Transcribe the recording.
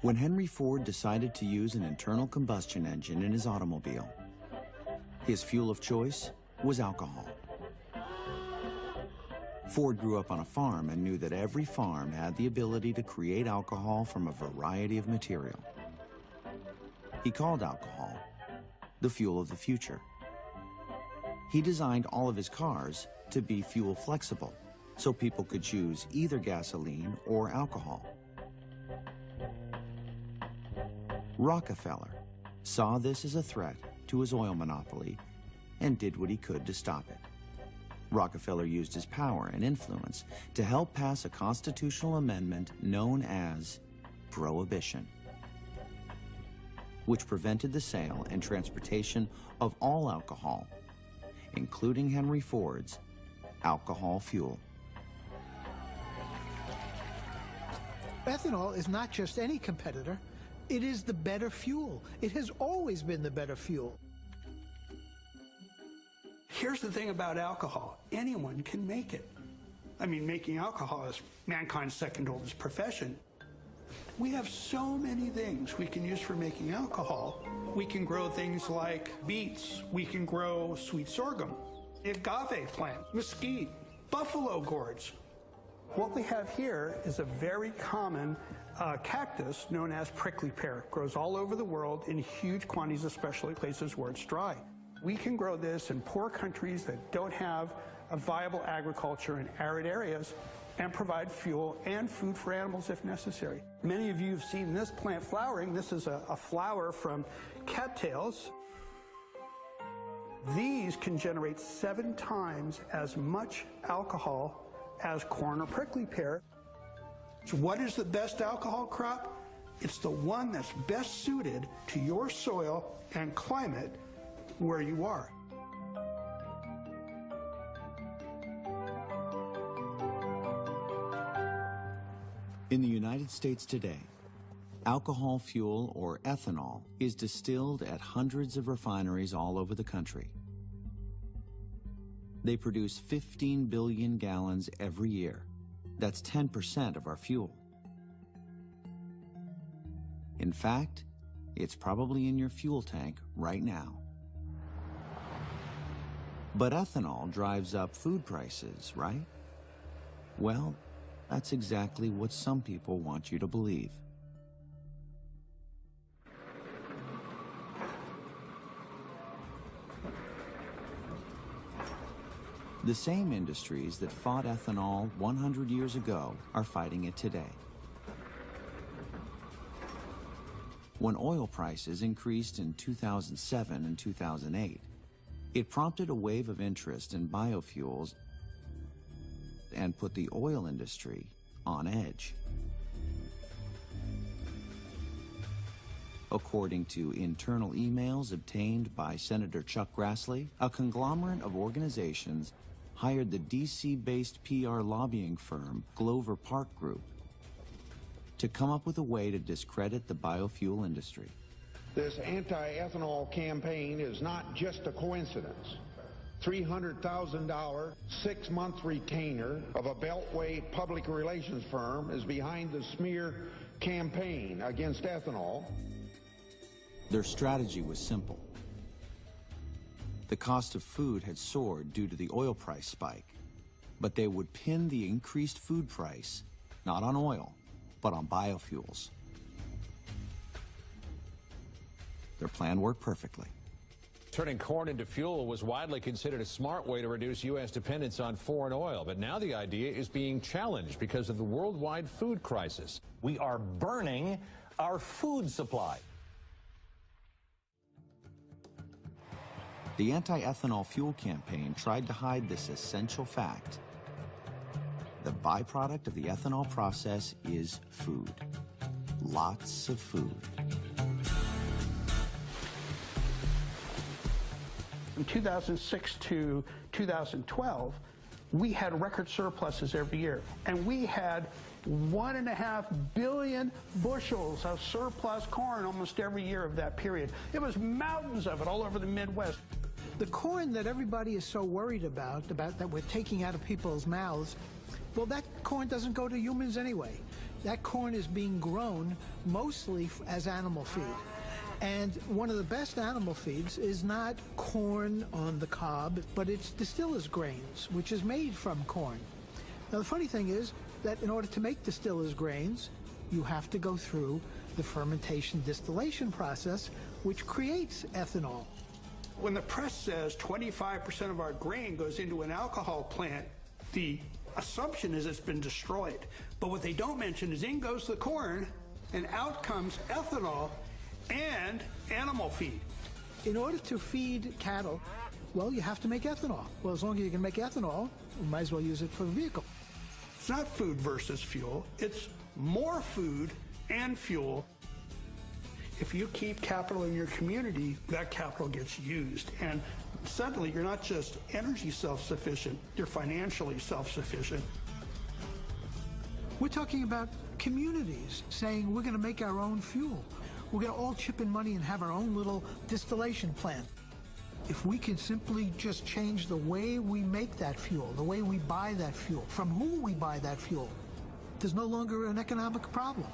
When Henry Ford decided to use an internal combustion engine in his automobile, his fuel of choice was alcohol. Ford grew up on a farm and knew that every farm had the ability to create alcohol from a variety of material. He called alcohol the fuel of the future. He designed all of his cars to be fuel flexible, so people could choose either gasoline or alcohol. Rockefeller saw this as a threat to his oil monopoly and did what he could to stop it. Rockefeller used his power and influence to help pass a constitutional amendment known as Prohibition, which prevented the sale and transportation of all alcohol, including Henry Ford's alcohol fuel. Ethanol is not just any competitor. It is the better fuel. It has always been the better fuel. Here's the thing about alcohol. Anyone can make it. I mean, making alcohol is mankind's second oldest profession. We have so many things we can use for making alcohol. We can grow things like beets. We can grow sweet sorghum, the agave plant, mesquite, buffalo gourds. What we have here is a very common cactus known as prickly pear. It grows all over the world in huge quantities, especially places where it's dry. We can grow this in poor countries that don't have a viable agriculture in arid areas and provide fuel and food for animals if necessary. Many of you have seen this plant flowering. This is a flower from cattails. These can generate 7 times as much alcohol as corn or prickly pear. So what is the best alcohol crop? It's the one that's best suited to your soil and climate where you are. In the United States today, alcohol fuel, or ethanol, is distilled at hundreds of refineries all over the country. They produce 15 billion gallons every year. That's 10% of our fuel. In fact, it's probably in your fuel tank right now. But ethanol drives up food prices, right? Well, that's exactly what some people want you to believe. The same industries that fought ethanol 100 years ago are fighting it today. When oil prices increased in 2007 and 2008, it prompted a wave of interest in biofuels and put the oil industry on edge. According to internal emails obtained by Senator Chuck Grassley, a conglomerate of organizations hired the DC-based PR lobbying firm Glover Park Group to come up with a way to discredit the biofuel industry. This anti-ethanol campaign is not just a coincidence. $300,000 6-month retainer of a Beltway public relations firm is behind the smear campaign against ethanol. Their strategy was simple. The cost of food had soared due to the oil price spike, but they would pin the increased food price not on oil, but on biofuels. Their plan worked perfectly. Turning corn into fuel was widely considered a smart way to reduce U.S. dependence on foreign oil, but now the idea is being challenged because of the worldwide food crisis. We are burning our food supply. The anti-ethanol fuel campaign tried to hide this essential fact. The byproduct of the ethanol process is food. Lots of food. From 2006 to 2012, we had record surpluses every year, and we had 1.5 billion bushels of surplus corn almost every year of that period. It was mountains of it all over the Midwest. The corn that everybody is so worried about that we're taking out of people's mouths, well, that corn doesn't go to humans anyway. that corn is being grown mostly as animal feed. And one of the best animal feeds is not corn on the cob, but it's distiller's grains, which is made from corn. Now, the funny thing is that in order to make distiller's grains, you have to go through the fermentation distillation process, which creates ethanol. When the press says 25% of our grain goes into an alcohol plant, the assumption is it's been destroyed. But what they don't mention is in goes the corn, and out comes ethanol and animal feed. In order to feed cattle, well, you have to make ethanol. Well, as long as you can make ethanol, you might as well use it for a vehicle. It's not food versus fuel. It's more food and fuel. If you keep capital in your community, that capital gets used. And suddenly, you're not just energy self-sufficient, you're financially self-sufficient. We're talking about communities saying we're going to make our own fuel. We're going to all chip in money and have our own little distillation plant. If we can simply just change the way we make that fuel, the way we buy that fuel, from who we buy that fuel, there's no longer an economic problem.